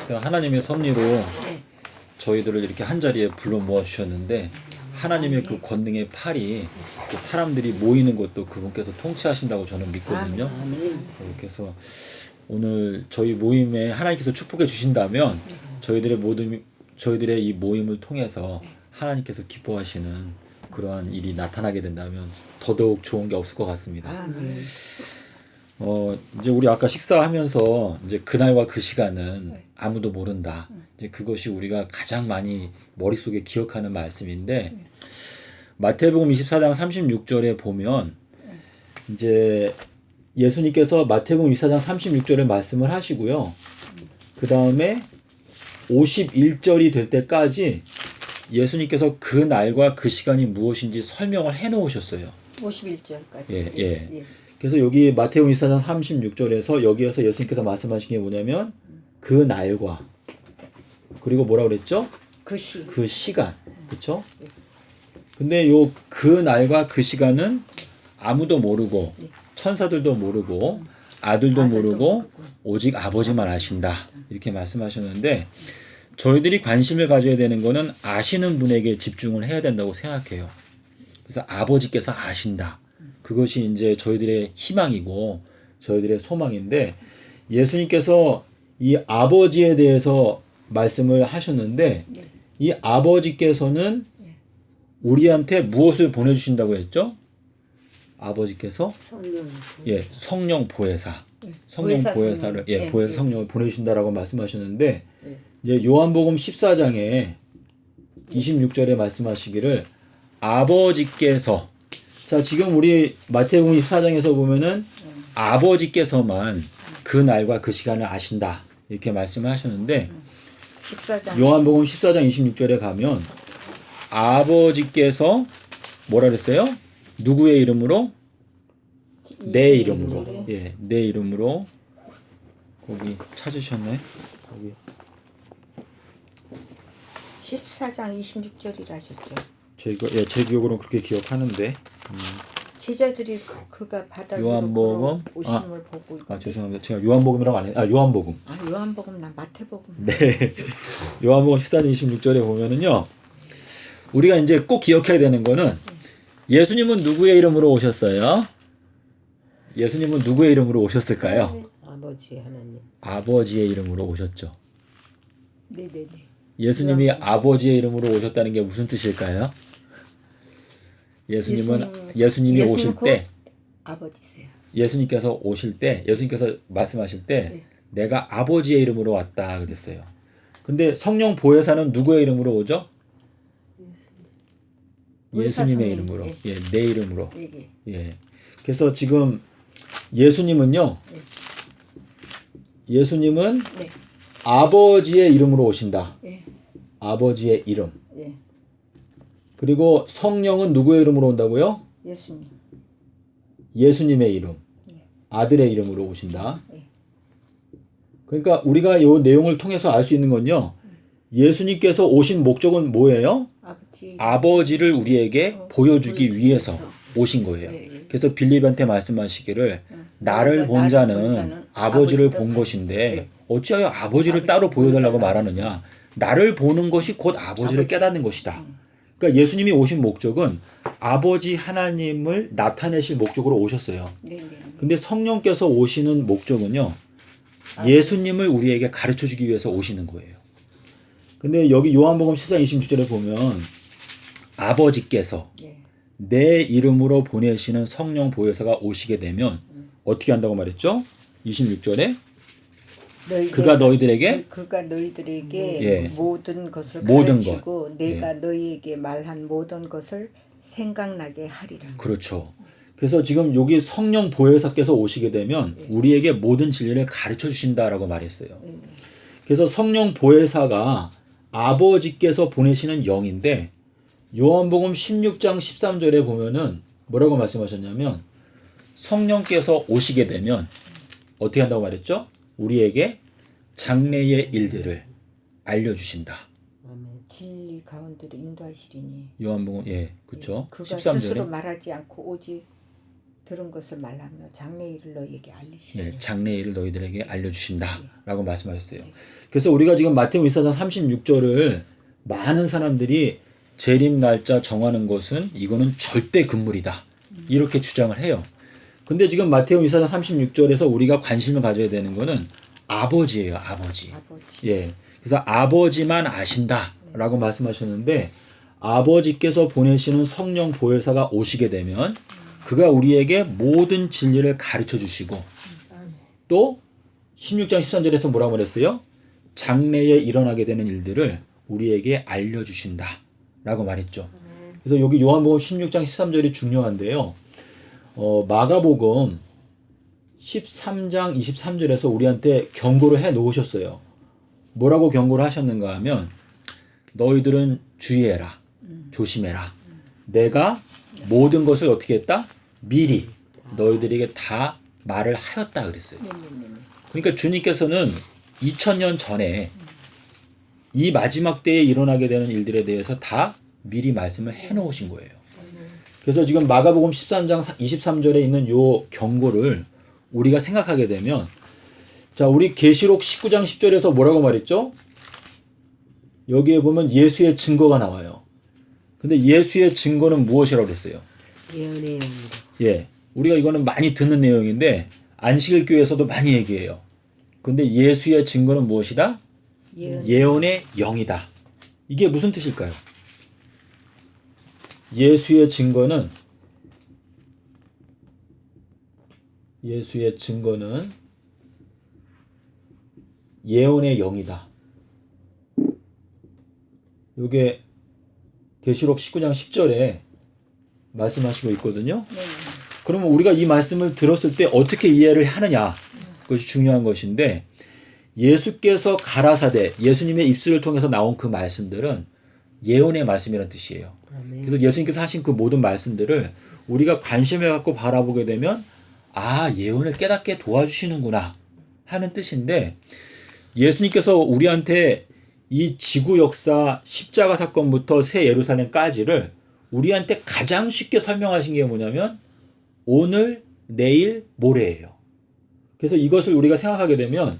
하나님의 섭리로 저희들을 이렇게 한자리에 불러 모아 주셨는데 하나님의 그 권능의 팔이 그 사람들이 모이는 것도 그분께서 통치하신다고 저는 믿거든요. 그래서 오늘 저희 모임에 하나님께서 축복해 주신다면 저희들의 이 모임을 통해서 하나님께서 기뻐하시는 그러한 일이 나타나게 된다면 더더욱 좋은 게 없을 것 같습니다. 이제 우리 아까 식사하면서 이제 그날과 그 시간은 아무도 모른다. 이제 그것이 우리가 가장 많이 머릿속에 기억하는 말씀인데 마태복음 24장 36절에 보면 이제 예수님께서 마태복음 24장 36절에 말씀을 하시고요. 그 다음에 51절이 될 때까지 예수님께서 그 날과 그 시간이 무엇인지 설명을 해 놓으셨어요. 51절까지. 예. 그래서 여기 마태복음 24장 36절에서 여기에서 예수님께서 말씀하신 게 뭐냐면 그 날과 그리고 뭐라 그랬죠? 그 시간. 그렇죠? 근데 요 그 날과 그 시간은 아무도 모르고 천사들도 모르고 아들도 모르고 오직 아버지만 아신다. 이렇게 말씀하셨는데 저희들이 관심을 가져야 되는 거는 아시는 분에게 집중을 해야 된다고 생각해요. 그래서 아버지께서 아신다. 그것이 이제 저희들의 희망이고 저희들의 소망인데 예수님께서 이 아버지에 대해서 말씀을 하셨는데 이 아버지께서는 우리한테 무엇을 보내주신다고 했죠? 아버지께서 성령 보혜사, 성령 보혜사를 보혜사 성령을 보내주신다라고 말씀하셨는데 이제 요한복음 14장에 26절에 말씀하시기를 아버지께서 자 지금 우리 마태복음 14장에서 보면은 아버지께서만 그 날과 그 시간을 아신다 이렇게 말씀하셨는데 14장. 요한복음 14장 26절에 가면 아버지께서 뭐라 그랬어요? 누구의 이름으로? 내 이름으로. 예, 내 이름으로. 거기 찾으셨네. 거기 14장 26절이라 하셨죠. 제 기억으로 그렇게 기억하는데. 제자들이 그가 바다 위로 요한복음 오심을 보고 죄송합니다. 제가 요한복음이라고 안 해. 요한복음. 요한복음 나 마태복음. 네. 요한복음 14장 26절에 보면은요. 우리가 이제 꼭 기억해야 되는 거는 예수님은 누구의 이름으로 오셨어요? 예수님은 누구의 이름으로 오셨을까요? 아버지 하나님. 아버지의 이름으로 오셨죠. 네네네. 예수님이 아버지의 이름으로 오셨다는 게 무슨 뜻일까요? 예수님이 오실 때 아버지세요. 예수님께서 오실 때 예수님께서 말씀하실 때 내가 아버지의 이름으로 왔다 그랬어요. 근데 성령 보혜사는 누구의 이름으로 오죠? 예수님의 이름으로. 내 이름으로. 예. 그래서 지금 예수님은 아버지의 이름으로 오신다. 아버지의 이름. 그리고 성령은 누구의 이름으로 온다고요? 예수님의 이름. 아들의 이름으로 오신다. 그러니까 우리가 이 내용을 통해서 알 수 있는 건요. 예수님께서 오신 목적은 뭐예요? 아버지를 우리에게 보여주기 위해서 오신 거예요. 그래서 빌립한테 말씀하시기를 나를 본 자는 아버지를 본 것인데 어찌하여 아버지를 따로 보여달라고 말하느냐. 나를 보는 것이 곧 아버지를 깨닫는 것이다. 그러니까 예수님이 오신 목적은 아버지 하나님을 나타내실 목적으로 오셨어요. 근데 성령께서 오시는 목적은요. 예수님을 우리에게 가르쳐주기 위해서 오시는 거예요. 근데 여기 요한복음 14장 26절에 보면 아버지께서 내 이름으로 보내시는 성령 보혜사가 오시게 되면 어떻게 한다고 말했죠? 26절에 그가 너희들에게 모든 것을 가르치고 내가 너희에게 말한 모든 것을 생각나게 하리라. 그렇죠. 그래서 지금 여기 성령 보혜사께서 오시게 되면 우리에게 모든 진리를 가르쳐 주신다라고 말했어요. 그래서 성령 보혜사가 아버지께서 보내시는 영인데 요한복음 16장 13절에 보면은 뭐라고 말씀하셨냐면 성령께서 오시게 되면 어떻게 한다고 말했죠? 우리에게 장래의 일들을 알려주신다. 진리 가운데로 인도하시리니. 요한복음 그렇죠. 그가 13절에 스스로 말하지 않고 오직 들은 것을 말하며 장래일을 너희에게 알리시니. 예, 장래일을 너희들에게 알려주신다라고 말씀하셨어요. 그래서 우리가 지금 마태복음 24장 36절을 많은 사람들이 재림 날짜 정하는 것은 이거는 절대 금물이다 이렇게 주장을 해요. 근데 지금 마태복음 24장 36절에서 우리가 관심을 가져야 되는 거는 아버지예요. 아버지. 예. 그래서 아버지만 아신다라고 말씀하셨는데 아버지께서 보내시는 성령 보혜사가 오시게 되면 그가 우리에게 모든 진리를 가르쳐 주시고 또 16장 13절에서 뭐라고 말했어요? 장래에 일어나게 되는 일들을 우리에게 알려주신다 라고 말했죠. 그래서 여기 요한복음 16장 13절이 중요한데요. 마가복음 13장 23절에서 우리한테 경고를 해 놓으셨어요. 뭐라고 경고를 하셨는가 하면 너희들은 주의해라. 조심해라. 내가 모든 것을 어떻게 했다? 미리 너희들에게 다 말을 하였다 그랬어요. 그러니까 주님께서는 2000년 전에 이 마지막 때에 일어나게 되는 일들에 대해서 다 미리 말씀을 해 놓으신 거예요. 그래서 지금 마가복음 13장 23절에 있는 요 경고를 우리가 생각하게 되면 자, 우리 계시록 19장 10절에서 뭐라고 말했죠? 여기에 보면 예수의 증거가 나와요. 근데 예수의 증거는 무엇이라고 그랬어요? 예언의 영이다. 예. 우리가 이거는 많이 듣는 내용인데 안식일 교회에서도 많이 얘기해요. 근데 예수의 증거는 무엇이다? 예언의 영이다. 이게 무슨 뜻일까요? 예수의 증거는 예언의 영이다. 요게 계시록 19장 10절에 말씀하시고 있거든요. 그러면 우리가 이 말씀을 들었을 때 어떻게 이해를 하느냐, 그것이 중요한 것인데 예수께서 가라사대 예수님의 입술을 통해서 나온 그 말씀들은 예언의 말씀이라는 뜻이에요. 그래서 예수님께서 하신 그 모든 말씀들을 우리가 관심을 갖고 바라보게 되면 아, 예언을 깨닫게 도와주시는구나 하는 뜻인데 예수님께서 우리한테 이 지구 역사 십자가 사건부터 새 예루살렘까지를 우리한테 가장 쉽게 설명하신 게 뭐냐면 오늘, 내일, 모레예요. 그래서 이것을 우리가 생각하게 되면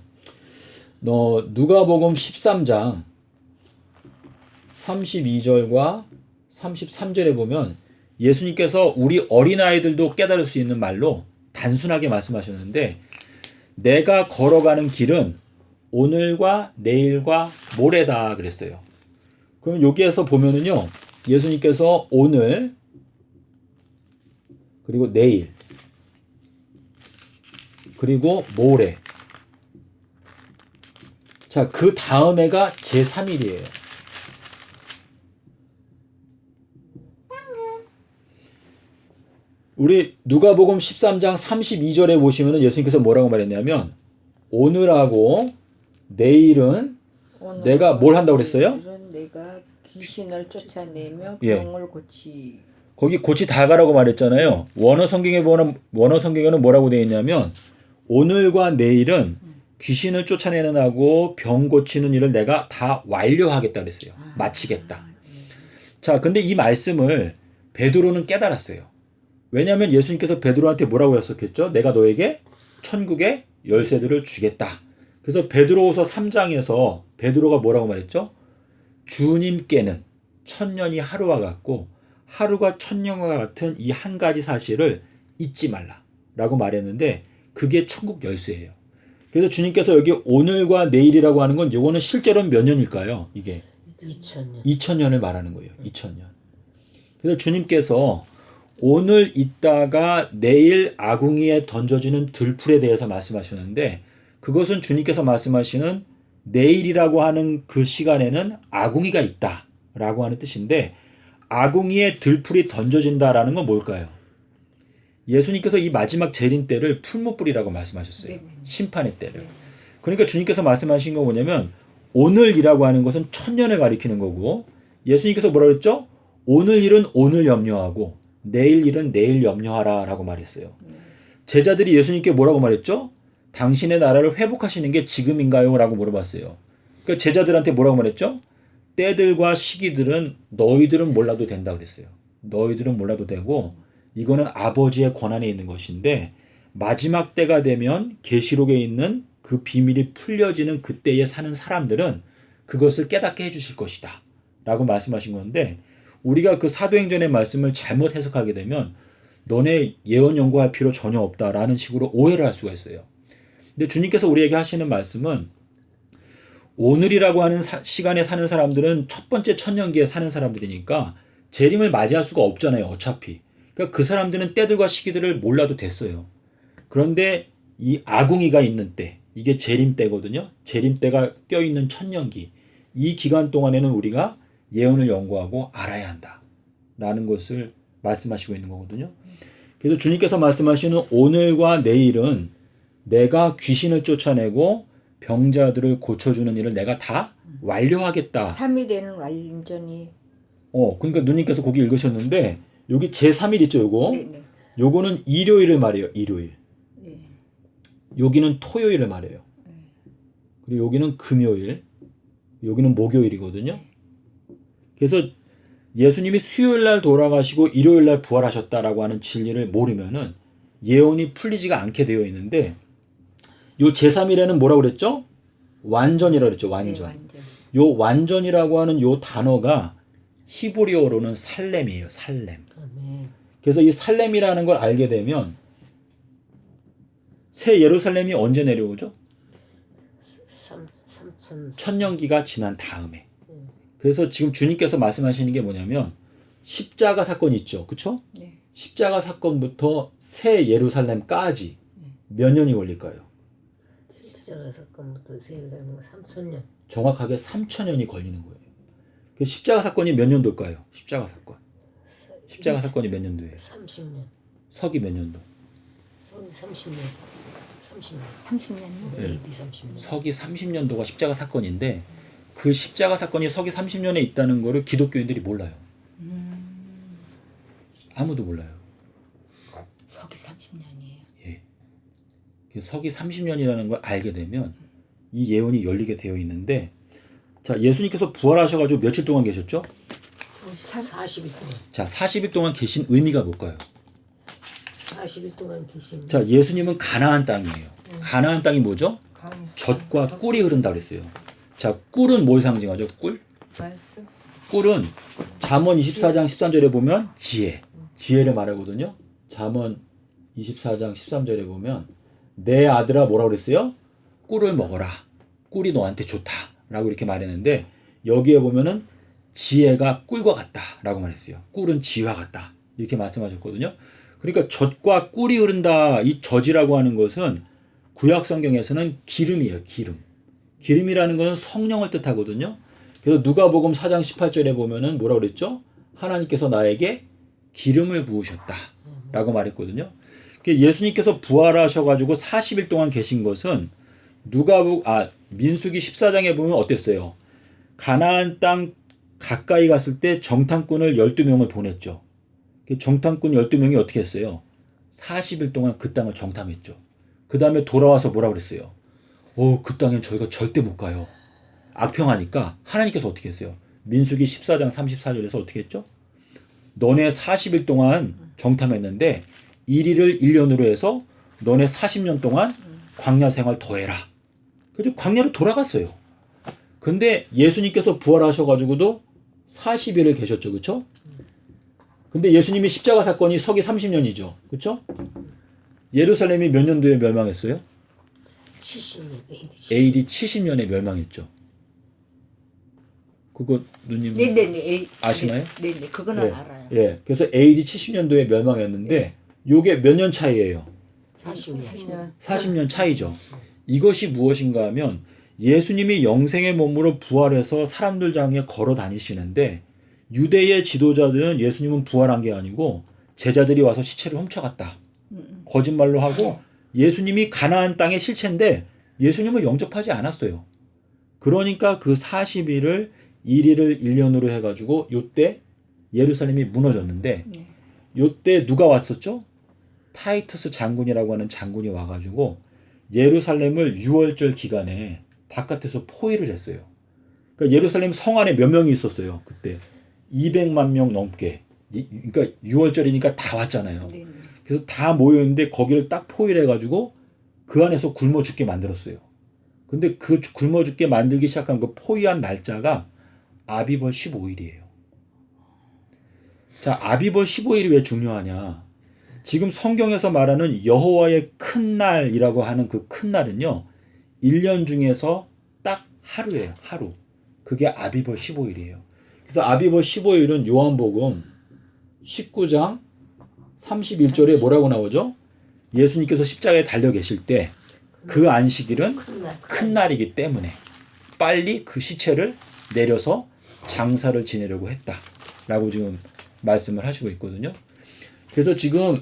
누가복음 13장 32절과 33절에 보면 예수님께서 우리 어린아이들도 깨달을 수 있는 말로 단순하게 말씀하셨는데 내가 걸어가는 길은 오늘과 내일과 모레다 그랬어요. 그럼 여기에서 보면은요. 예수님께서 오늘 그리고 내일 그리고 모레 자, 그 다음에가 제3일이에요. 우리 누가복음 13장 32절에 보시면 예수님께서 뭐라고 말했냐면 오늘하고 내일은 내가 뭘 한다고 그랬어요? 내가 귀신을 쫓아내며 예. 병을 고치. 거기 고치 다 가라고 말했잖아요. 원어 성경에는 뭐라고 되어 있냐면 오늘과 내일은 귀신을 쫓아내는 하고 병 고치는 일을 내가 다 완료하겠다 그랬어요. 마치겠다. 자, 근데 이 말씀을 베드로는 깨달았어요. 왜냐하면 예수님께서 베드로한테 뭐라고 했었겠죠? 내가 너에게 천국의 열쇠들을 주겠다. 그래서 베드로후서 3장에서 베드로가 뭐라고 말했죠? 주님께는 천년이 하루와 같고 하루가 천년과 같은 이 한 가지 사실을 잊지 말라 라고 말했는데 그게 천국 열쇠예요. 그래서 주님께서 여기 오늘과 내일이라고 하는 건 이거는 실제로는 몇 년일까요? 이게 2000년. 2000년을 말하는 거예요. 2000년. 그래서 주님께서 오늘 있다가 내일 아궁이에 던져지는 들풀에 대해서 말씀하셨는데 그것은 주님께서 말씀하시는 내일이라고 하는 그 시간에는 아궁이가 있다라고 하는 뜻인데 아궁이에 들풀이 던져진다라는 건 뭘까요? 예수님께서 이 마지막 재림 때를 풀무불이라고 말씀하셨어요. 심판의 때를. 그러니까 주님께서 말씀하신 건 뭐냐면 오늘이라고 하는 것은 천년을 가리키는 거고 예수님께서 뭐라 그랬죠? 오늘 일은 오늘 염려하고 내일 일은 내일 염려하라 라고 말했어요. 제자들이 예수님께 뭐라고 말했죠? 당신의 나라를 회복하시는 게 지금인가요? 라고 물어봤어요. 그러니까 제자들한테 뭐라고 말했죠? 때들과 시기들은 너희들은 몰라도 된다 그랬어요. 너희들은 몰라도 되고 이거는 아버지의 권한에 있는 것인데 마지막 때가 되면 계시록에 있는 그 비밀이 풀려지는 그때에 사는 사람들은 그것을 깨닫게 해주실 것이다 라고 말씀하신 건데, 우리가 그 사도행전의 말씀을 잘못 해석하게 되면 너네 예언 연구할 필요 전혀 없다라는 식으로 오해를 할 수가 있어요. 근데 주님께서 우리에게 하시는 말씀은 오늘이라고 하는 시간에 사는 사람들은 첫 번째 천년기에 사는 사람들이니까 재림을 맞이할 수가 없잖아요, 어차피. 그러니까 그 사람들은 때들과 시기들을 몰라도 됐어요. 그런데 이 아궁이가 있는 때, 이게 재림 때거든요. 재림 때가 껴있는 천년기, 이 기간 동안에는 우리가 예언을 연구하고 알아야 한다라는 것을 말씀하시고 있는 거거든요. 그래서 주님께서 말씀하시는 오늘과 내일은 내가 귀신을 쫓아내고 병자들을 고쳐주는 일을 내가 다 완료하겠다. 3일에는 완전히. 그러니까 누님께서 거기 읽으셨는데 여기 제3일 있죠, 요거. 네네. 요거는 일요일을 말해요, 일요일. 네. 여기는 토요일을 말해요. 그리고 여기는 금요일, 여기는 목요일이거든요. 그래서 예수님이 수요일 날 돌아가시고 일요일 날 부활하셨다라고 하는 진리를 모르면은 예언이 풀리지가 않게 되어 있는데, 요 제3일에는 뭐라고 그랬죠? 완전이라고 그랬죠, 완전. 네, 완전. 요 완전이라고 하는 요 단어가 히브리어로는 살렘이에요, 살렘. 아멘. 그래서 이 살렘이라는 걸 알게 되면 새 예루살렘이 언제 내려오죠? 3천. 천년기가 지난 다음에. 그래서 지금 주님께서 말씀하시는 게 뭐냐면 십자가 사건이 있죠, 그쵸? 네. 십자가 사건부터 새 예루살렘까지 몇 년이 걸릴까요? 십자가 사건부터 세일되는 거 3,000년. 정확하게 3,000년이 걸리는 거예요. 그 십자가 사건이 몇 년도일까요? 십자가 사건. 십자가 사건이 몇 년도예요? 30년. 서기 몇 년도? 30년. 30년. 30년요? 네. AD 30년. 서기 30년도가 십자가 사건인데 그 십자가 사건이 서기 30년에 있다는 거를 기독교인들이 몰라요. 아무도 몰라요. 서기 30년이에요. 예. 서기 30년이라는 걸 알게 되면 이 예언이 열리게 되어 있는데, 자, 예수님께서 부활하셔가지고 며칠 동안 계셨죠? 40일 동안. 자, 40일 동안 계신 의미가 뭘까요? 40일 동안 계신. 자, 예수님은 가나안 땅이에요. 가나안 땅이 뭐죠? 젖과 꿀이 흐른다 그랬어요. 자, 꿀은 뭘 상징하죠? 꿀? 말씀. 꿀은 잠언 24장 13절에 보면 지혜를 말하거든요. 잠언 24장 13절에 보면 내 아들아 뭐라고 그랬어요? 꿀을 먹어라. 꿀이 너한테 좋다. 라고 이렇게 말했는데 여기에 보면은 지혜가 꿀과 같다. 라고 말했어요. 꿀은 지혜와 같다. 이렇게 말씀하셨거든요. 그러니까 젖과 꿀이 흐른다. 이 젖이라고 하는 것은 구약 성경에서는 기름이에요. 기름이라는 것은 성령을 뜻하거든요. 그래서 누가복음 4장 18절에 보면은 뭐라고 그랬죠? 하나님께서 나에게 기름을 부으셨다. 라고 말했거든요. 예수님께서 부활하셔가지고 40일 동안 계신 것은 민수기 14장에 보면 어땠어요? 가나안 땅 가까이 갔을 때 정탐꾼을 12명을 보냈죠. 정탐꾼 12명이 어떻게 했어요? 40일 동안 그 땅을 정탐했죠. 그 다음에 돌아와서 뭐라고 그랬어요? 그 땅엔 저희가 절대 못 가요. 악평하니까 하나님께서 어떻게 했어요? 민수기 14장 34절에서 어떻게 했죠? 너네 40일 동안 정탐했는데 1일을 1년으로 해서 너네 40년 동안 광야 생활 더 해라. 그래서 광야로 돌아갔어요. 근데 예수님께서 부활하셔가지고도 40일을 계셨죠. 그쵸? 근데 예수님이 십자가 사건이 서기 30년이죠. 그쵸? 예루살렘이 몇 년도에 멸망했어요? 70년. AD 70년에 멸망했죠. 그거 누님 네네네. 아시나요? 네네. 그거는 알아요. 예. 그래서 AD 70년도에 멸망했는데 요게 몇 년 차이예요? 40년. 40년 차이죠. 이것이 무엇인가 하면 예수님이 영생의 몸으로 부활해서 사람들 장에 걸어 다니시는데 유대의 지도자들은 예수님은 부활한 게 아니고 제자들이 와서 시체를 훔쳐갔다. 거짓말로 하고 예수님이 가나안 땅의 실체인데 예수님을 영접하지 않았어요. 그러니까 그 40일을 1일을 1년으로 해가지고 요때 예루살렘이 무너졌는데 요때 누가 왔었죠? 타이투스 장군이라고 하는 장군이 와가지고 예루살렘을 6월절 기간에 바깥에서 포위를 했어요. 그러니까 예루살렘 성 안에 몇 명이 있었어요. 그때 200만 명 넘게 그러니까 6월절이니까 다 왔잖아요. 네. 그래서 다 모였는데 거기를 딱 포일해가지고 그 안에서 굶어 죽게 만들었어요. 근데 그 굶어 죽게 만들기 시작한 그 포위한 날짜가 아비벌 15일이에요. 자, 아비벌 15일이 왜 중요하냐? 지금 성경에서 말하는 여호와의 큰 날이라고 하는 그 큰 날은요, 1년 중에서 딱 하루예요. 하루. 그게 아비벌 15일이에요. 그래서 아비벌 15일은 요한복음 19장 31절에 뭐라고 나오죠? 예수님께서 십자가에 달려 계실 때 그 안식일은 큰 날이기 때문에 빨리 그 시체를 내려서 장사를 지내려고 했다라고 지금 말씀을 하시고 있거든요. 그래서 지금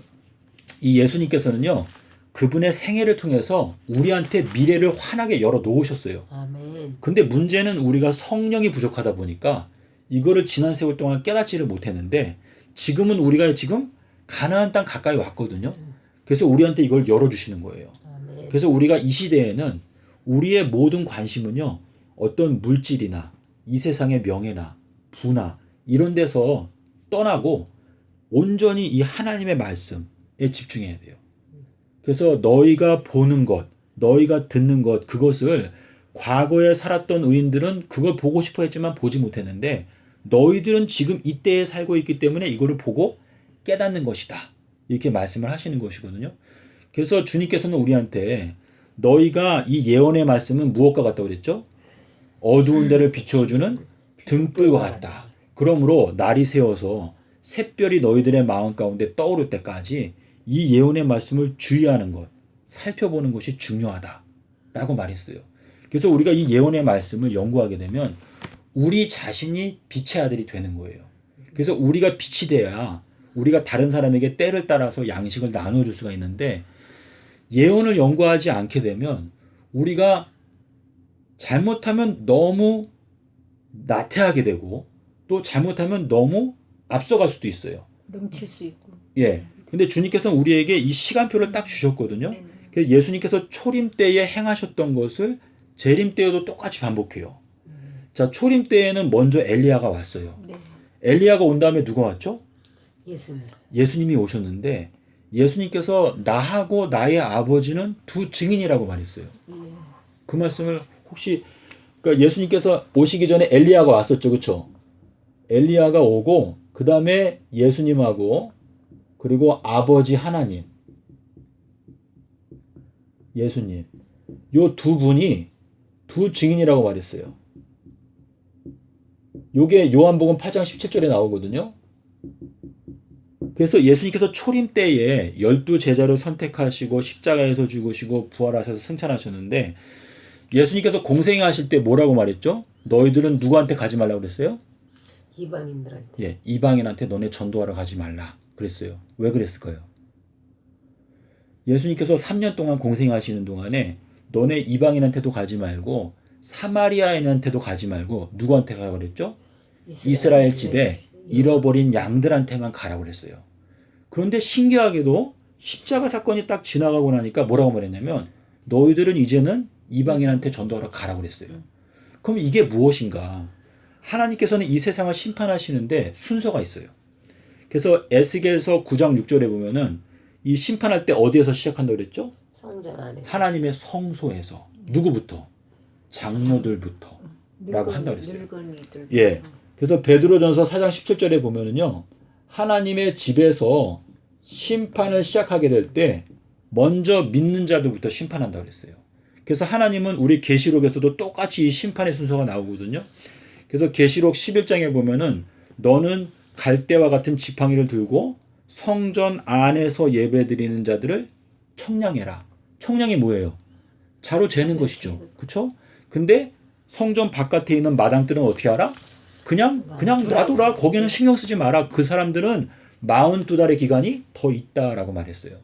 이 예수님께서는요, 그분의 생애를 통해서 우리한테 미래를 환하게 열어 놓으셨어요. 아멘. 근데 문제는 우리가 성령이 부족하다 보니까 이거를 지난 세월 동안 깨닫지를 못했는데, 지금은 우리가 지금 가나안 땅 가까이 왔거든요. 그래서 우리한테 이걸 열어주시는 거예요. 아멘. 그래서 우리가 이 시대에는 우리의 모든 관심은요, 어떤 물질이나 이 세상의 명예나 부나 이런 데서 떠나고 온전히 이 하나님의 말씀에 집중해야 돼요. 그래서 너희가 보는 것, 너희가 듣는 것, 그것을 과거에 살았던 의인들은 그걸 보고 싶어 했지만 보지 못했는데, 너희들은 지금 이때에 살고 있기 때문에 이거를 보고 깨닫는 것이다. 이렇게 말씀을 하시는 것이거든요. 그래서 주님께서는 우리한테 너희가 이 예언의 말씀은 무엇과 같다고 그랬죠? 어두운 데를 비추어주는 등불과 같다. 그러므로 날이 새어서 샛별이 너희들의 마음 가운데 떠오를 때까지 이 예언의 말씀을 주의하는 것, 살펴보는 것이 중요하다 라고 말했어요. 그래서 우리가 이 예언의 말씀을 연구하게 되면 우리 자신이 빛의 아들이 되는 거예요. 그래서 우리가 빛이 돼야 우리가 다른 사람에게 때를 따라서 양식을 나눠줄 수가 있는데, 예언을 연구하지 않게 되면 우리가 잘못하면 너무 나태하게 되고, 또 잘못하면 너무 앞서갈 수도 있어요. 넘칠 수 있고. 예. 근데 주님께서는 우리에게 이 시간표를 딱 주셨거든요. 그래서 예수님께서 초림 때에 행하셨던 것을 재림 때에도 똑같이 반복해요. 자, 초림 때에는 먼저 엘리야가 왔어요. 네. 엘리야가 온 다음에 누가 왔죠? 예수님. 예수님이 오셨는데, 예수님께서 나하고 나의 아버지는 두 증인이라고 말했어요. 그 말씀을 혹시, 그러니까 예수님께서 오시기 전에 엘리야가 왔었죠, 그렇죠? 엘리야가 오고 그 다음에 예수님하고 그리고 아버지 하나님, 예수님, 요 두 분이 두 증인이라고 말했어요. 요게 요한복음 8장 17절에 나오거든요. 그래서 예수님께서 초림 때에 12제자를 선택하시고 십자가에서 죽으시고 부활하셔서 승천하셨는데, 예수님께서 공생하실 때 뭐라고 말했죠? 너희들은 누구한테 가지 말라고 그랬어요? 이방인들한테. 예, 이방인한테 너네 전도하러 가지 말라 그랬어요. 왜 그랬을까요? 예수님께서 3년 동안 공생하시는 동안에 너네 이방인한테도 가지 말고 사마리아인한테도 가지 말고 누구한테 가라고 그랬죠? 이스라엘 집에 잃어버린 양들한테만 가라고 그랬어요. 그런데 신기하게도 십자가 사건이 딱 지나가고 나니까 뭐라고 말했냐면, 너희들은 이제는 이방인한테 전도하러 가라고 그랬어요. 그럼 이게 무엇인가? 하나님께서는 이 세상을 심판하시는데 순서가 있어요. 그래서 에스겔서 9장 6절에 보면은 이 심판할 때 어디에서 시작한다고 그랬죠? 성전 안에. 하나님의 성소에서. 누구부터? 장로들부터 라고 한다고 그랬어요. 늙은이들. 예. 그래서 베드로전서 4장 17절에 보면은요, 하나님의 집에서 심판을 시작하게 될 때 먼저 믿는 자들부터 심판한다고 그랬어요. 그래서 하나님은 우리 계시록에서도 똑같이 이 심판의 순서가 나오거든요. 그래서 계시록 11장에 보면은 너는 갈대와 같은 지팡이를 들고 성전 안에서 예배드리는 자들을 청량해라. 청량이 뭐예요? 자로 재는 것이죠. 그렇죠? 근데 성전 바깥에 있는 마당들은 어떻게 하라? 그냥 놔둬라. 거기는 신경 쓰지 마라. 그 사람들은 42달의 기간이 더 있다라고 말했어요.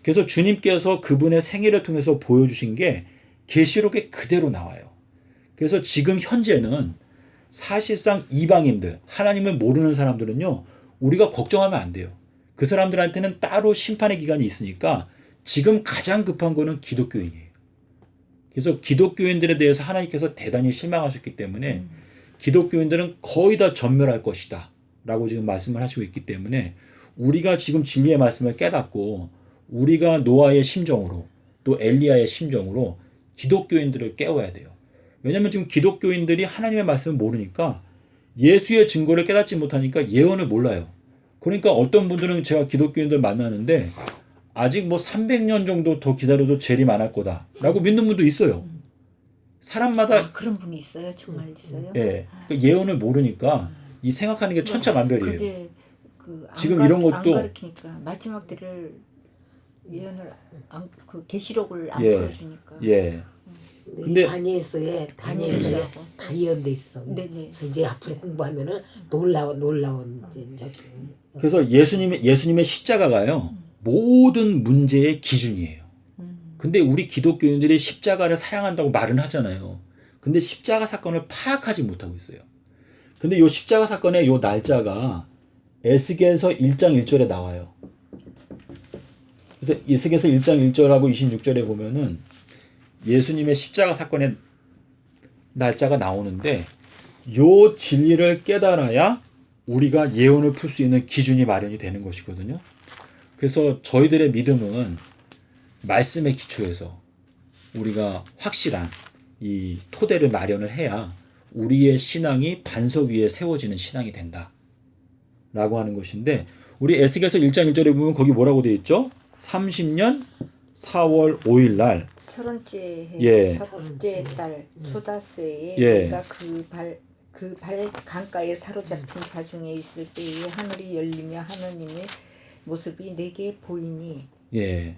그래서 주님께서 그분의 생애를 통해서 보여주신 게 계시록에 그대로 나와요. 그래서 지금 현재는 사실상 이방인들, 하나님을 모르는 사람들은요, 우리가 걱정하면 안 돼요. 그 사람들한테는 따로 심판의 기간이 있으니까 지금 가장 급한 거는 기독교인이에요. 그래서 기독교인들에 대해서 하나님께서 대단히 실망하셨기 때문에 기독교인들은 거의 다 전멸할 것이다 라고 지금 말씀을 하시고 있기 때문에 우리가 지금 진리의 말씀을 깨닫고 우리가 노아의 심정으로 또 엘리야의 심정으로 기독교인들을 깨워야 돼요. 왜냐하면 지금 기독교인들이 하나님의 말씀을 모르니까 예수의 증거를 깨닫지 못하니까 예언을 몰라요. 그러니까 어떤 분들은 제가 기독교인들 만나는데 아직 뭐 300년 정도 더 기다려도 재림 안 할 거다 라고 믿는 분도 있어요. 사람마다 그런 분이 있어요? 정말 있어요? 예, 그 예언을 모르니까 이 생각하는 게 천차만별이에요. 그게 지금 이런 것도 안 가르치니까 마지막 때를 예언을 그 계시록을 안 예, 풀어주니까. 예. 근데 다니엘서에 다니엘서라고. 다 예언돼 있어. 네네. 그래서 이제 앞으로 공부하면은 놀라운 이제 그래서 예수님의 십자가가요 모든 문제의 기준이에요. 근데 우리 기독교인들이 십자가를 사랑한다고 말은 하잖아요. 근데 십자가 사건을 파악하지 못하고 있어요. 근데 이 십자가 사건의 이 날짜가 에스겔서 1장 1절에 나와요. 그래서 에스겔서 1장 1절하고 26절에 보면은 예수님의 십자가 사건의 날짜가 나오는데 요 진리를 깨달아야 우리가 예언을 풀 수 있는 기준이 마련이 되는 것이거든요. 그래서 저희들의 믿음은 말씀의 기초에서 우리가 확실한 이 토대를 마련을 해야 우리의 신앙이 반석 위에 세워지는 신앙이 된다 라고 하는 것인데 우리 에스겔서 1장 1절에 보면 거기 뭐라고 되어 있죠? 30년 4월 5일 날 서른째 해 예. 첫째 달 초다새에 예. 내가 그 발 강가에 사로잡힌 자 중에 있을 때에 하늘이 열리며 하느님의 모습이 내게 보이니. 예.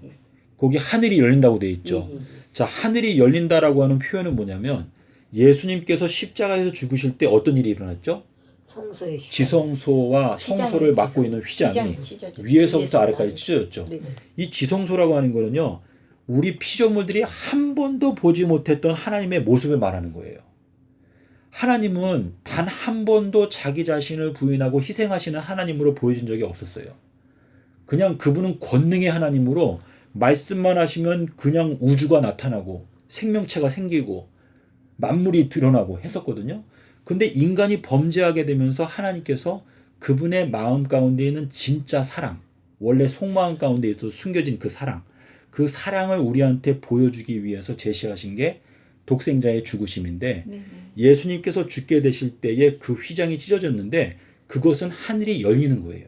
거기 하늘이 열린다고 되어 있죠. 자, 하늘이 열린다라고 하는 표현은 뭐냐면 예수님께서 십자가에서 죽으실 때 어떤 일이 일어났죠? 성소의 지성소와 성소를 맡고 있는 휘장이 위에서부터 아래까지 찢어졌죠. 네. 이 지성소라고 하는 거는요. 우리 피조물들이 한 번도 보지 못했던 하나님의 모습을 말하는 거예요. 하나님은 단 한 번도 자기 자신을 부인하고 희생하시는 하나님으로 보여진 적이 없었어요. 그냥 그분은 권능의 하나님으로 말씀만 하시면 그냥 우주가 나타나고 생명체가 생기고 만물이 드러나고 했었거든요. 근데 인간이 범죄하게 되면서 하나님께서 그분의 마음 가운데 있는 진짜 사랑, 원래 속마음 가운데 있어 숨겨진 그 사랑을 우리한테 보여주기 위해서 제시하신 게 독생자의 죽으심인데 예수님께서 죽게 되실 때에 그 휘장이 찢어졌는데 그것은 하늘이 열리는 거예요.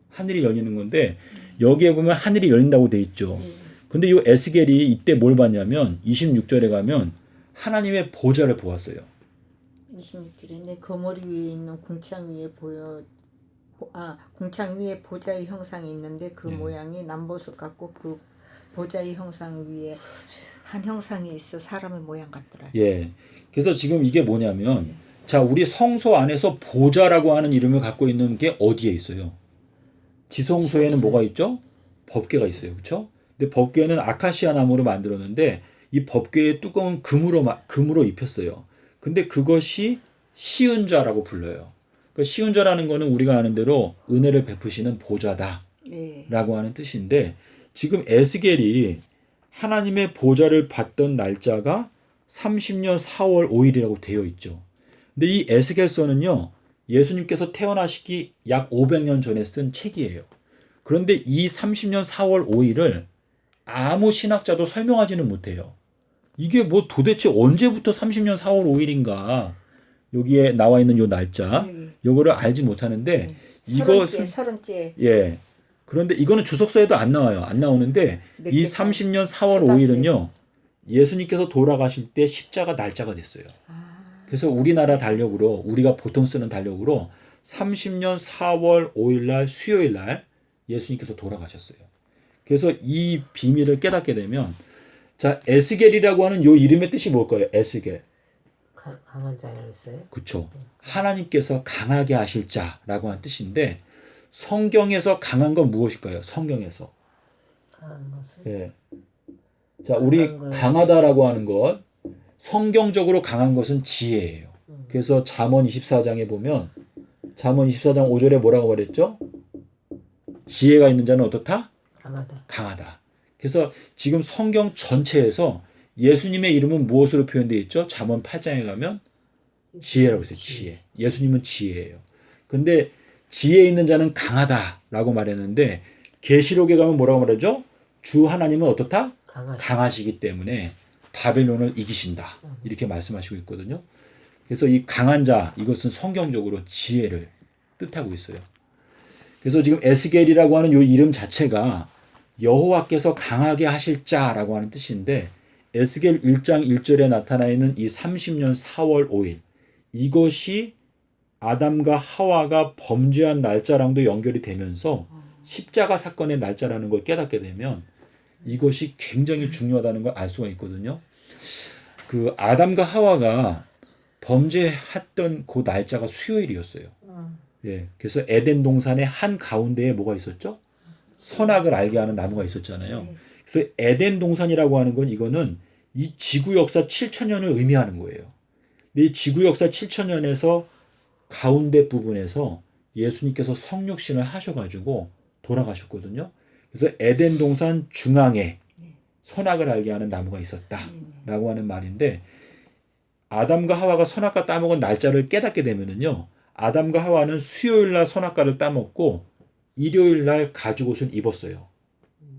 하늘이 열리는 건데 여기에 보면 하늘이 열린다고 돼 있죠. 근데 이 에스겔이 이때 뭘 봤냐면 26절에 가면 하나님의 보좌를 보았어요. 26절에 내 거머리 위에 있는 궁창 위에 궁창 위에 보좌의 형상이 있는데 그 모양이 남보석 같고 그 보좌의 형상 위에 한 형상이 있어 사람의 모양 같더라. 예. 그래서 지금 이게 뭐냐면 자, 우리 성소 안에서 보좌라고 하는 이름을 갖고 있는 게 어디에 있어요? 지성소에는 뭐가 있죠? 법궤가 있어요. 그렇죠? 근데 법궤는 아카시아 나무로 만들었는데 이 법궤의 뚜껑은 금으로 입혔어요. 근데 그것이 시은좌라고 불러요. 그 시은좌라는 거는 우리가 아는 대로 은혜를 베푸시는 보좌다 라고 하는 뜻인데 지금 에스겔이 하나님의 보좌를 받던 날짜가 30년 4월 5일이라고 되어 있죠. 근데 이 에스겔서는요. 예수님께서 태어나시기 약 500년 전에 쓴 책이에요. 그런데 이 30년 4월 5일을 아무 신학자도 설명하지는 못해요. 이게 뭐 도대체 언제부터 30년 4월 5일인가 여기에 나와 있는 요 날짜 요거를 알지 못하는데 이것은 서른째 예. 그런데 이거는 주석서에도 안 나와요. 안 나오는데 이 30년 4월 5일은요. 예수님께서 돌아가실 때 십자가 날짜가 됐어요. 그래서 우리나라 달력으로 우리가 보통 쓰는 달력으로 30년 4월 5일 날 수요일 날 예수님께서 돌아가셨어요. 그래서 이 비밀을 깨닫게 되면 자, 에스겔이라고 하는 요 이름의 뜻이 뭘까요? 에스겔. 강한 자라 그랬어요. 그렇죠. 하나님께서 강하게 하실 자라고 하는 뜻인데 성경에서 강한 건 무엇일까요? 성경에서. 강한 것은 예. 자, 우리 강하다라고 하는 것 성경적으로 강한 것은 지혜예요. 그래서 잠언 24장에 보면 잠언 24장 5절에 뭐라고 말했죠? 지혜가 있는 자는 어떻다? 강하다. 그래서 지금 성경 전체에서 예수님의 이름은 무엇으로 표현되어 있죠? 잠언 8장에 가면 지혜라고 했어요. 지혜. 예수님은 지혜예요. 근데 지혜 있는 자는 강하다라고 말했는데 계시록에 가면 뭐라고 말하죠? 주 하나님은 어떻다? 강하시기 때문에 바벨론을 이기신다. 이렇게 말씀하시고 있거든요. 그래서 이 강한 자, 이것은 성경적으로 지혜를 뜻하고 있어요. 그래서 지금 에스겔이라고 하는 이 이름 자체가 여호와께서 강하게 하실 자라고 하는 뜻인데 에스겔 1장 1절에 나타나 있는 이 30년 4월 5일 이것이 아담과 하와가 범죄한 날짜랑도 연결이 되면서 십자가 사건의 날짜라는 걸 깨닫게 되면 이것이 굉장히 중요하다는 걸 알 수가 있거든요. 그 아담과 하와가 범죄했던 그 날짜가 수요일이었어요. 예, 그래서 에덴 동산의 한 가운데에 뭐가 있었죠? 선악을 알게 하는 나무가 있었잖아요. 그래서 에덴 동산이라고 하는 건 이거는 이 지구 역사 7천년을 의미하는 거예요. 근데 이 지구 역사 7천년에서 가운데 부분에서 예수님께서 성육신을 하셔가지고 돌아가셨거든요. 그래서 에덴 동산 중앙에 선악을 알게 하는 나무가 있었다라고 하는 말인데 아담과 하와가 선악과 따먹은 날짜를 깨닫게 되면은요. 아담과 하와는 수요일 날 선악과를 따먹고 일요일 날 가죽옷을 입었어요.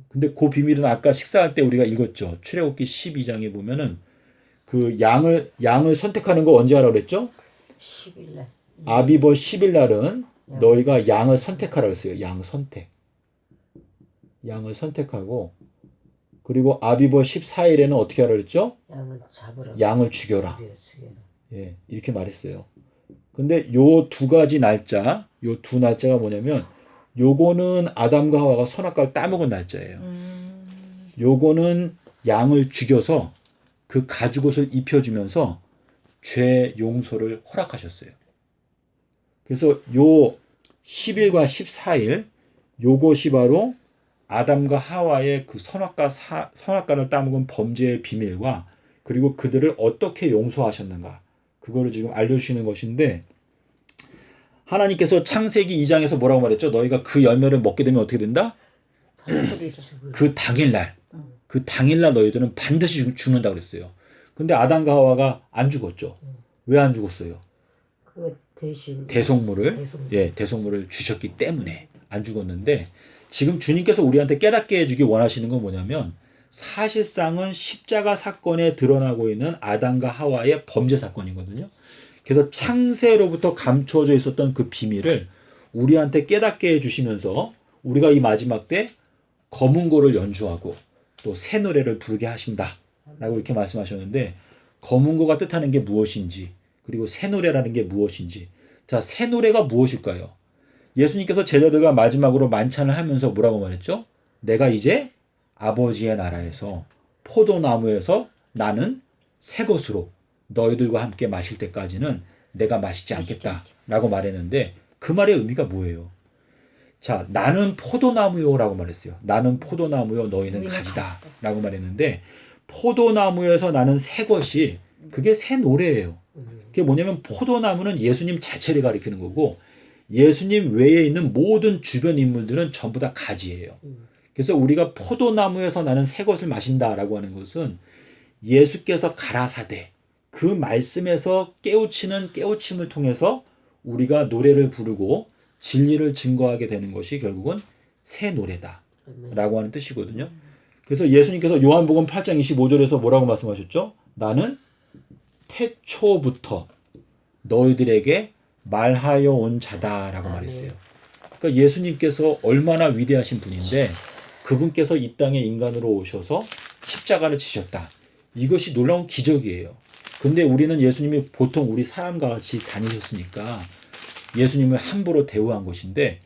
근데 그 비밀은 아까 식사할 때 우리가 읽었죠. 출애굽기 12장에 보면은 그 양을 선택하는 거 언제 하라고 그랬죠? 10일날. 아비버 10일 날은 너희가 양을 선택하라고 했어요. 양 선택. 양을 선택하고 그리고 아비버 14일에는 어떻게 하라고 그랬죠? 양을 잡으라. 양을 죽여라. 죽여라. 예, 이렇게 말했어요. 근데 요 두 가지 날짜, 요 두 날짜가 뭐냐면 요거는 아담과 하와가 선악과를 따먹은 날짜예요. 요거는 양을 죽여서 그 가죽옷을 입혀주면서 죄 용서를 허락하셨어요. 그래서 요 10일과 14일 요것이 바로 아담과 하와의 그 선악과를 따먹은 범죄의 비밀과 그리고 그들을 어떻게 용서하셨는가 그거를 지금 알려주시는 것인데 하나님께서 창세기 2장에서 뭐라고 말했죠? 너희가 그 열매를 먹게 되면 어떻게 된다? 그 당일날 너희들은 반드시 죽는다고 그랬어요. 근데 아담과 하와가 안 죽었죠. 왜 안 죽었어요? 그 대신 대속물을 주셨기 때문에 안 죽었는데 지금 주님께서 우리한테 깨닫게 해주기 원하시는 건 뭐냐면 사실상은 십자가 사건에 드러나고 있는 아담과 하와의 범죄 사건이거든요. 그래서 창세로부터 감추어져 있었던 그 비밀을 우리한테 깨닫게 해주시면서 우리가 이 마지막 때 검은고를 연주하고 또 새 노래를 부르게 하신다라고 이렇게 말씀하셨는데 검은고가 뜻하는 게 무엇인지 그리고 새 노래라는 게 무엇인지 자, 새 노래가 무엇일까요? 예수님께서 제자들과 마지막으로 만찬을 하면서 뭐라고 말했죠? 내가 이제 아버지의 나라에서 포도나무에서 나는 새 것으로 너희들과 함께 마실 때까지는 내가 마시지 않겠다라고 말했는데 그 말의 의미가 뭐예요? 자, 나는 포도나무요라고 말했어요. 나는 포도나무요, 너희는 가지다라고 말했는데 포도나무에서 나는 새 것이 그게 새 노래예요. 그게 뭐냐면 포도나무는 예수님 자체를 가리키는 거고 예수님 외에 있는 모든 주변 인물들은 전부 다 가지예요. 그래서 우리가 포도나무에서 나는 새 것을 마신다라고 하는 것은 예수께서 가라사대 그 말씀에서 깨우치는 깨우침을 통해서 우리가 노래를 부르고 진리를 증거하게 되는 것이 결국은 새 노래다라고 하는 뜻이거든요. 그래서 예수님께서 요한복음 8장 25절에서 뭐라고 말씀하셨죠? 나는 태초부터 너희들에게 말하여 온 자다라고 말했어요. 그러니까 예수님께서 얼마나 위대하신 분인데 그분께서 이 땅에 인간으로 오셔서 십자가를 지셨다. 이것이 놀라운 기적이에요. 근데 우리는 예수님이 보통 우리 사람과 같이 다니셨으니까 예수님을 함부로 대우한 것인데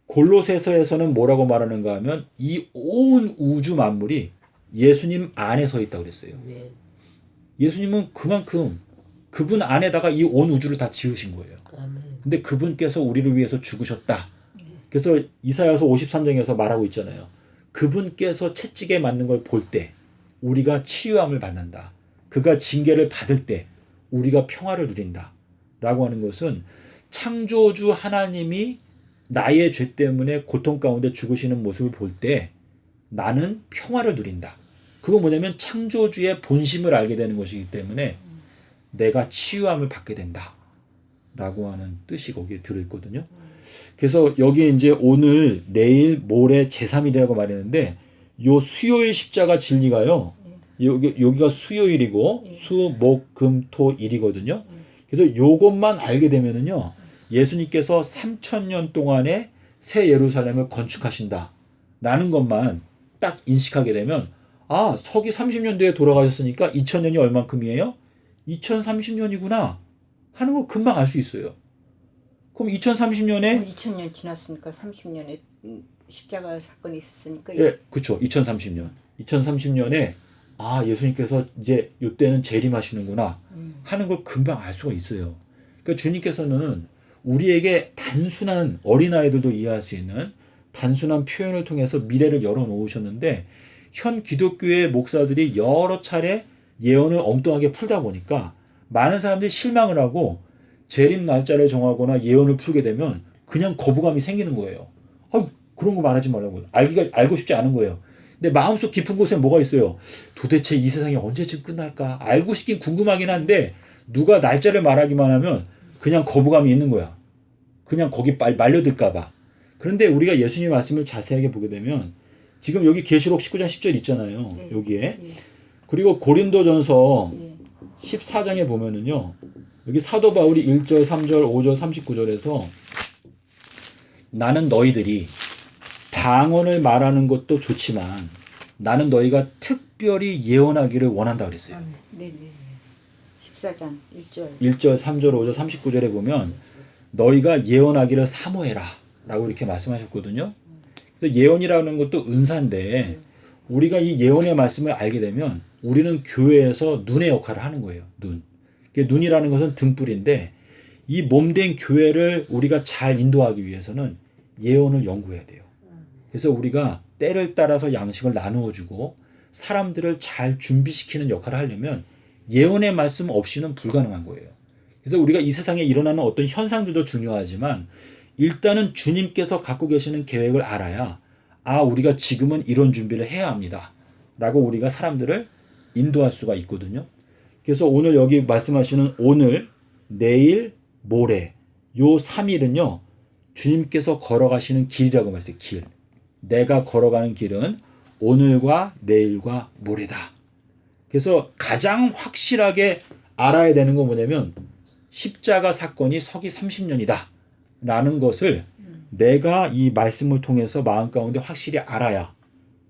골로새서에서는 뭐라고 말하는가 하면 이 온 우주 만물이 예수님 안에 서 있다고 그랬어요. 예수님은 그만큼 그분 안에다가 이 온 우주를 다 지으신 거예요. 근데 그분께서 우리를 위해서 죽으셨다. 그래서 이사야서 53장에서 말하고 있잖아요. 그분께서 채찍에 맞는 걸 볼 때 우리가 치유함을 받는다. 그가 징계를 받을 때 우리가 평화를 누린다. 라고 하는 것은 창조주 하나님이 나의 죄 때문에 고통 가운데 죽으시는 모습을 볼 때 나는 평화를 누린다. 그건 뭐냐면 창조주의 본심을 알게 되는 것이기 때문에 내가 치유함을 받게 된다. 라고 하는 뜻이 거기에 들어있거든요. 그래서 여기 이제 오늘, 내일, 모레, 제3일이라고 말했는데 요 수요일 십자가 진리가요. 여기가 수요일이고 수, 목, 금, 토, 일이거든요. 그래서 요것만 알게 되면은요. 예수님께서 3000년 동안에 새 예루살렘을 건축하신다. 라는 것만 딱 인식하게 되면 아, 서기 30년도에 돌아가셨으니까 2000년이 얼만큼이에요? 2030년이구나 하는 거 금방 알 수 있어요. 그럼 2030년에 2000년 지났으니까 30년에 십자가 사건이 있었으니까 예, 그렇죠. 2030년. 2030년에 아, 예수님께서 이제 이때는 재림하시는구나 하는 걸 금방 알 수가 있어요. 그러니까 주님께서는 우리에게 단순한 어린아이들도 이해할 수 있는 단순한 표현을 통해서 미래를 열어놓으셨는데 현 기독교의 목사들이 여러 차례 예언을 엉뚱하게 풀다 보니까 많은 사람들이 실망을 하고 재림 날짜를 정하거나 예언을 풀게 되면 그냥 거부감이 생기는 거예요. 그런 거 말하지 말라고. 알고 싶지 않은 거예요. 근데 마음속 깊은 곳에 뭐가 있어요? 도대체 이 세상이 언제쯤 끝날까? 알고 싶긴 궁금하긴 한데 누가 날짜를 말하기만 하면 그냥 거부감이 있는 거야. 그냥 거기 말려들까 봐. 그런데 우리가 예수님의 말씀을 자세하게 보게 되면 지금 여기 계시록 19장 10절 있잖아요. 여기에. 그리고 고린도전서 14장에 보면은요. 여기 사도 바울이 1절, 3절, 5절, 39절에서 나는 너희들이 방언을 말하는 것도 좋지만 나는 너희가 특별히 예언하기를 원한다 그랬어요. 네네. 14장 1절. 1절, 3절, 5절, 39절에 보면 너희가 예언하기를 사모해라 라고 이렇게 말씀하셨거든요. 그래서 예언이라는 것도 은사인데 우리가 이 예언의 말씀을 알게 되면 우리는 교회에서 눈의 역할을 하는 거예요. 눈이라는 것은 등불인데 이 몸된 교회를 우리가 잘 인도하기 위해서는 예언을 연구해야 돼요. 그래서 우리가 때를 따라서 양식을 나누어 주고 사람들을 잘 준비시키는 역할을 하려면 예언의 말씀 없이는 불가능한 거예요. 그래서 우리가 이 세상에 일어나는 어떤 현상들도 중요하지만 일단은 주님께서 갖고 계시는 계획을 알아야 아, 우리가 지금은 이런 준비를 해야 합니다. 라고 우리가 사람들을 인도할 수가 있거든요. 그래서 오늘 여기 말씀하시는 오늘, 내일, 모레 요 3일은요. 주님께서 걸어가시는 길이라고 말했어요. 길. 내가 걸어가는 길은 오늘과 내일과 모레다. 그래서 가장 확실하게 알아야 되는 건 뭐냐면 십자가 사건이 서기 30년이다. 라는 것을 내가 이 말씀을 통해서 마음 가운데 확실히 알아야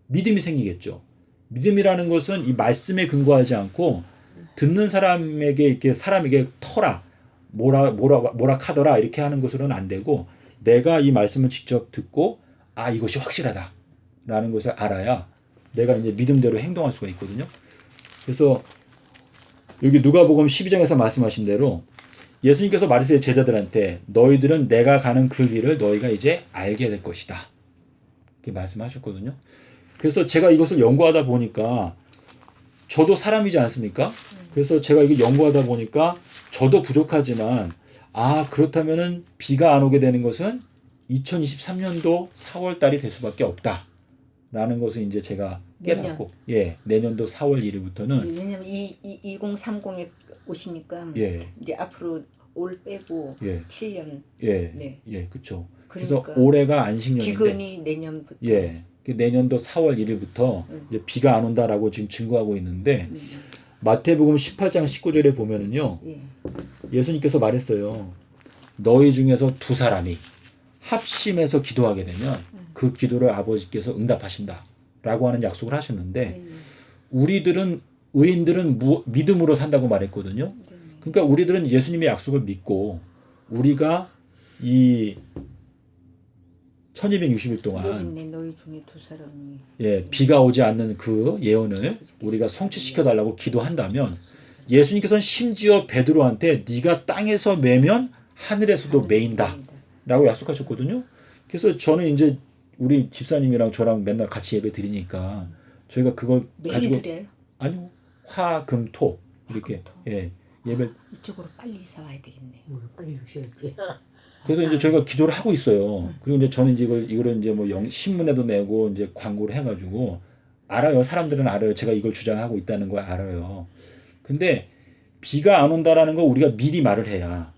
믿음이 생기겠죠. 믿음이라는 것은 이 말씀에 근거하지 않고 듣는 사람에게 이렇게 사람에게 터라 뭐라 카더라 이렇게 하는 것으로는 안 되고 내가 이 말씀을 직접 듣고 아, 이것이 확실하다 라는 것을 알아야 내가 이제 믿음대로 행동할 수가 있거든요. 그래서 여기 누가복음 12장에서 말씀하신 대로 예수님께서 말했어요. 제자들한테 너희들은 내가 가는 그 길을 너희가 이제 알게 될 것이다. 이렇게 말씀하셨거든요. 그래서 제가 이것을 연구하다 보니까 저도 사람이지 않습니까? 그래서 제가 이거 연구하다 보니까 저도 부족하지만 아, 그렇다면은 비가 안 오게 되는 것은 2023년도 4월 달이 될 수밖에 없다. 라는 것을 이제 제가 깨닫고 내년도 4월 1일부터는 왜냐면 2030에 오시니까 이제 앞으로 올 빼고 7년. 그렇죠. 그러니까 그래서 올해가 안식년인데 기근이 내년부터. 내년도 4월 1일부터 이제 비가 안 온다라고 지금 증거하고 있는데 마태복음 18장 19절에 보면은요. 예수님께서 말했어요. 너희 중에서 두 사람이 합심해서 기도하게 되면 그 기도를 아버지께서 응답하신다. 라고 하는 약속을 하셨는데 우리들은 의인들은 믿음으로 산다고 말했거든요. 그러니까 우리들은 예수님의 약속을 믿고 우리가 이 1260일 동안 너희 중에 두 사람이 비가 오지 않는 그 예언을 우리가 성취시켜 달라고 기도한다면 예수님께서는 심지어 베드로한테 네가 땅에서 매면 하늘에서도 매인다 라고 약속하셨거든요. 그래서 저는 이제 우리 집사님이랑 저랑 맨날 같이 예배 드리니까 저희가 그걸 가지고 드려요? 아니요. 화, 금, 토 이렇게 예배 이쪽으로 빨리 이사 와야 되겠네. 빨리 오셔야지. 그래서 이제 저희가 기도를 하고 있어요. 그리고 이제 저는 이제 이거를 이제 뭐 신문에도 내고 이제 광고를 해가지고 알아요. 사람들은 알아요. 제가 이걸 주장하고 있다는 걸 알아요. 근데 비가 안 온다라는 거 우리가 미리 말을 해야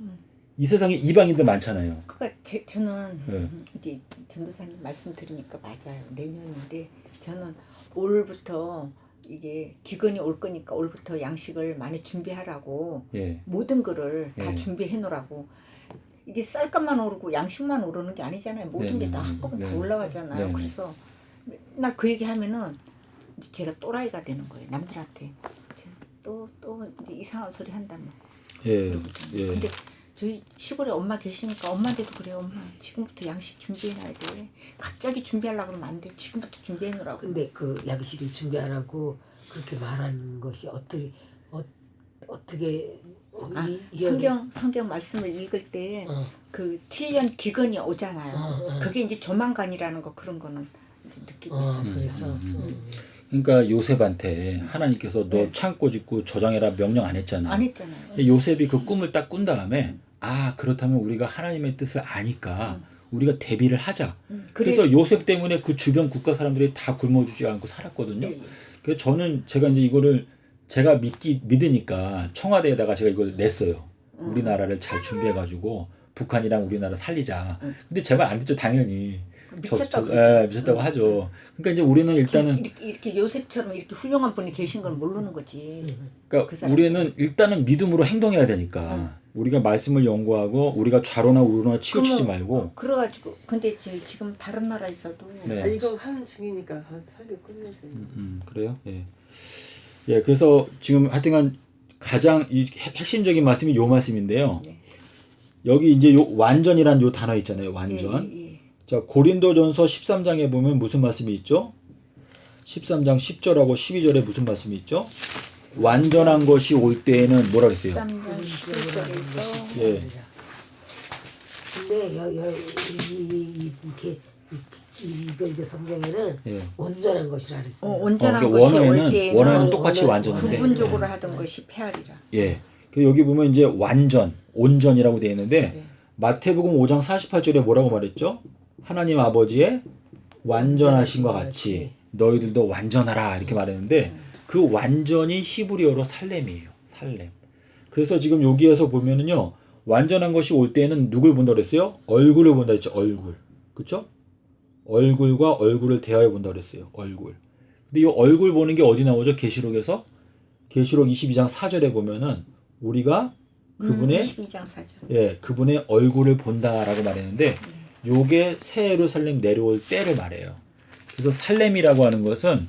이 세상에 이방인들 많잖아요. 그러니까 저는 네. 이제 전도사님 말씀 들으니까 맞아요. 내년인데 저는 올부터 이게 기근이 올 거니까 올부터 양식을 많이 준비하라고 예. 모든 거를 다 예. 준비해 놓으라고. 이게 쌀값만 오르고 양식만 오르는 게 아니잖아요. 모든 게 다 한꺼번에 다 올라가잖아요. 네. 그래서 맨날 그 얘기 하면은 이제 제가 또라이가 되는 거예요. 남들한테 또 이제 이상한 소리 한다면. 예. 그러거든요. 예. 근데 저희 시골에 엄마 계시니까 엄마한테도 그래요. 엄마 지금부터 양식 준비해놔야 돼. 갑자기 준비하려고 그러면 안 돼. 지금부터 준비해놓으라고. 근데 그 양식을 준비하라고 그렇게 말하는 것이 어떻게 성경 말씀을 읽을 때 어. 그 7년 기근이 오잖아요. 그게 이제 조만간이라는 거 그런 거는 이제 느끼고 있어요. 그래서 그러니까 요셉한테 하나님께서 너 창고 짓고 저장해라 명령 안 했잖아. 안 했잖아요. 요셉이 그 꿈을 딱 꾼 다음에 아 그렇다면 우리가 하나님의 뜻을 아니까 우리가 대비를 하자. 그래서 요셉 때문에 그 주변 국가 사람들이 다 굶어주지 않고 살았거든요. 예, 예. 그래서 저는 제가 이제 이거를 제가 믿으니까 청와대에다가 제가 이걸 냈어요. 우리나라를 잘 준비해가지고 북한이랑 우리나라 살리자. 근데 제 말 안 듣죠 당연히. 미쳤다고 미쳤다고 하죠. 그러니까 이제 우리는 일단은 이렇게 요셉처럼 이렇게 훌륭한 분이 계신 걸 모르는 거지. 그러니까 그 사람들. 우리는 일단은 믿음으로 행동해야 되니까 우리가 말씀을 연구하고 우리가 좌로나 우로나 치우치지 말고 그래가지고 근데 지금 다른 나라에서도 네. 아, 이거 하는 중이니까 설교 끝내세요. 그래요. 예. 예, 그래서 지금 하여튼간 가장 이 핵심적인 말씀이 요 말씀인데요. 네. 여기 이제 요 완전이란 요 단어 있잖아요. 완전. 예. 자, 고린도전서 13장에 보면 무슨 말씀이 있죠? 13장 10절하고 12절에 무슨 말씀이 있죠? 완전한 것이 올 때에는 뭐라 그랬어요? 13장 11절에서 예. 근데 이거 성경에는 예. 온전한 것이라 그랬어요. 온전한 그러니까 것이 올 원어에는 때에는 똑같이 완전한데. 부분적으로 하던 것이 폐하리라. 예. 그 여기 보면 이제 완전, 온전이라고 되어 있는데 마태복음 5장 48절에 뭐라고 말했죠? 하나님 아버지의 완전하신과 같이 너희들도 완전하라 이렇게 말했는데 그 완전이 히브리어로 살렘이에요. 살렘. 그래서 지금 여기에서 보면은요. 완전한 것이 올 때에는 누굴 본다 그랬어요? 얼굴을 본다 했죠. 얼굴. 그렇죠? 얼굴과 얼굴을 대하여 본다 그랬어요. 얼굴. 근데 이 얼굴 보는 게 어디 나오죠? 계시록에서 계시록 22장 4절에 보면은 우리가 그분의 22장 4절. 예, 그분의 얼굴을 본다라고 말했는데 요게 새 예루살렘 내려올 때를 말해요. 그래서 살렘이라고 하는 것은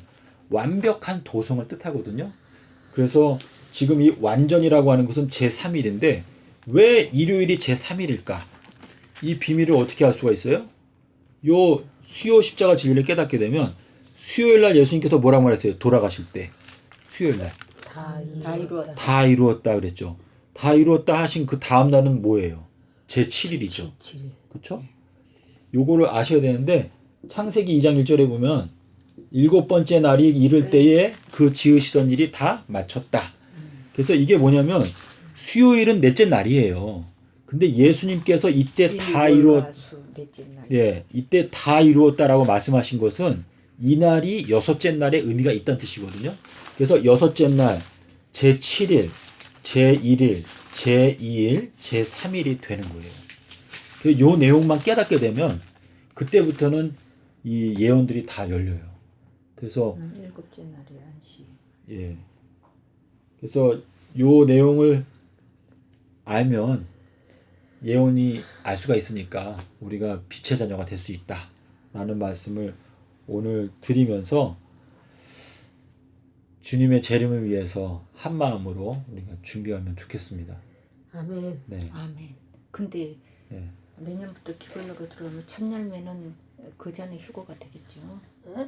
완벽한 도성을 뜻하거든요. 그래서 지금 이 완전이라고 하는 것은 제3일인데 왜 일요일이 제3일일까? 이 비밀을 어떻게 알 수가 있어요? 요 수요 십자가 진리를 깨닫게 되면 수요일 날 예수님께서 뭐라고 말했어요? 돌아가실 때. 수요일 날. 다 이루었다. 다 이루었다 그랬죠. 다 이루었다 하신 그 다음 날은 뭐예요? 제7일이죠. 7일. 그렇죠? 요거를 아셔야 되는데 창세기 2장 1절에 보면 일곱 번째 날이 이를 때에 그 지으시던 일이 다 마쳤다. 그래서 이게 뭐냐면 수요일은 넷째 날이에요. 근데 예수님께서 이때 다 넷째 날. 예, 이때 다 이루었다라고 말씀하신 것은 이 날이 여섯째 날의 의미가 있다는 뜻이거든요. 그래서 여섯째 날, 제7일, 제1일, 제2일, 제3일이 되는 거예요. 요 내용만 깨닫게 되면 그때부터는 이 예언들이 다 열려요. 그래서 일곱째 날이 안식. 예. 그래서 요 내용을 알면 예언이 알 수가 있으니까 우리가 빛의 자녀가 될 수 있다. 라는 말씀을 오늘 드리면서 주님의 재림을 위해서 한 마음으로 우리가 준비하면 좋겠습니다. 아멘. 네. 아멘. 근데 네. 내년부터 기본으로 들어오면 첫 열매는 그 전에 휴거가 되겠죠. 응?